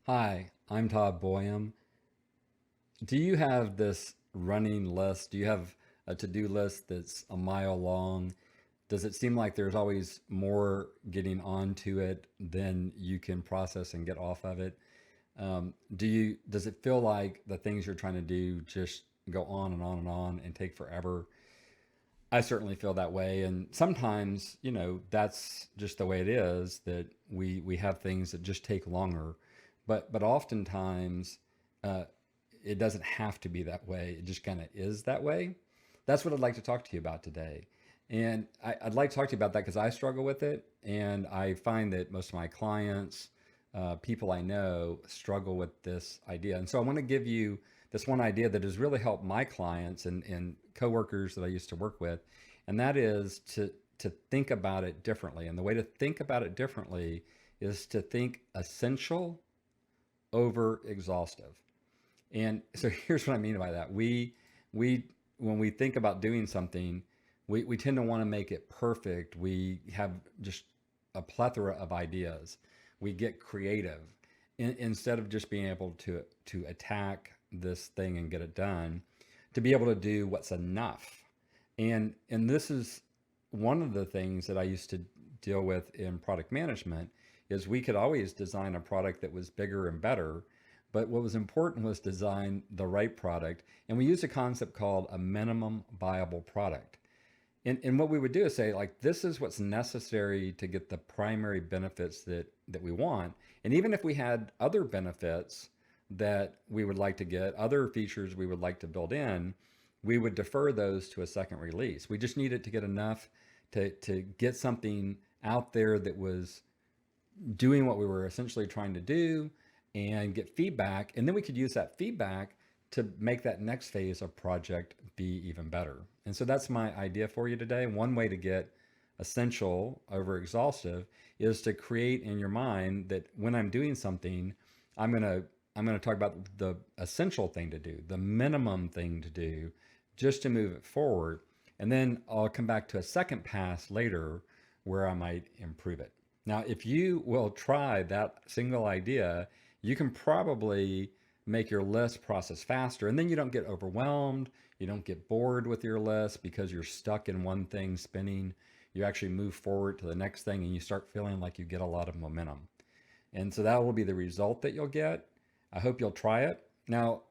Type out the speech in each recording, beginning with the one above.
Hi, I'm Todd Boyum. Do you have this running list? Do you have a to-do list that's a mile long? Does it seem like there's always more getting onto it than you can process and get off of it? Does it feel like the things you're trying to do just go on and on and on and take forever? I certainly feel that way, and sometimes, that's just the way it is, that we have things that just take longer. But oftentimes, uh, it doesn't have to be that way. It just kind of is that way. That's what I'd like to talk to you about today. And I'd like to talk to you about that because I struggle with it. And I find that most of my clients, people I know, struggle with this idea. And so I want to give you this one idea that has really helped my clients and coworkers that I used to work with. And that is to think about it differently. And the way to think about it differently is to think essential over exhaustive. And so here's what I mean by that. We when we think about doing something, we tend to want to make it perfect. We have just a plethora of ideas. We get creative instead of just being able to attack this thing and get it done, to be able to do what's enough. And this is one of the things that I used to deal with in product management is we could always design a product that was bigger and better, but what was important was design the right product. And we used a concept called a minimum viable product. And what we would do is say, like, this is what's necessary to get the primary benefits that we want. And even if we had other benefits that we would like to get, other features we would like to build in, we would defer those to a second release. We just needed to get enough to get something out there that was doing what we were essentially trying to do and get feedback. And then we could use that feedback to make that next phase of project be even better. And so that's my idea for you today. One way to get essential over exhaustive is to create in your mind that when I'm doing something, I'm going to I'm going to talk about the essential thing to do, the minimum thing to do just to move it forward. And then I'll come back to a second pass later where I might improve it. Now, if you will try that single idea, you can probably make your list process faster. And then you don't get overwhelmed. You don't get bored with your list because you're stuck in one thing spinning. You actually move forward to the next thing and you start feeling like you get a lot of momentum. And so that will be the result that you'll get. I hope you'll try it. Now,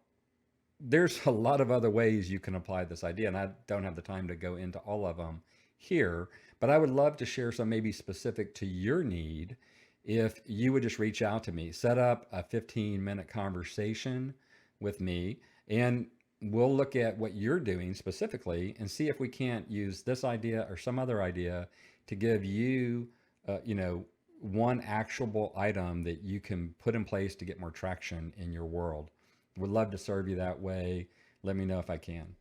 there's a lot of other ways you can apply this idea, and I don't have the time to go into all of them here, but I would love to share some maybe specific to your need. If you would just reach out to me, set up a 15-minute conversation with me, and we'll look at what you're doing specifically and see if we can't use this idea or some other idea to give you, one actionable item that you can put in place to get more traction in your world. Would love to serve you that way. Let me know if I can.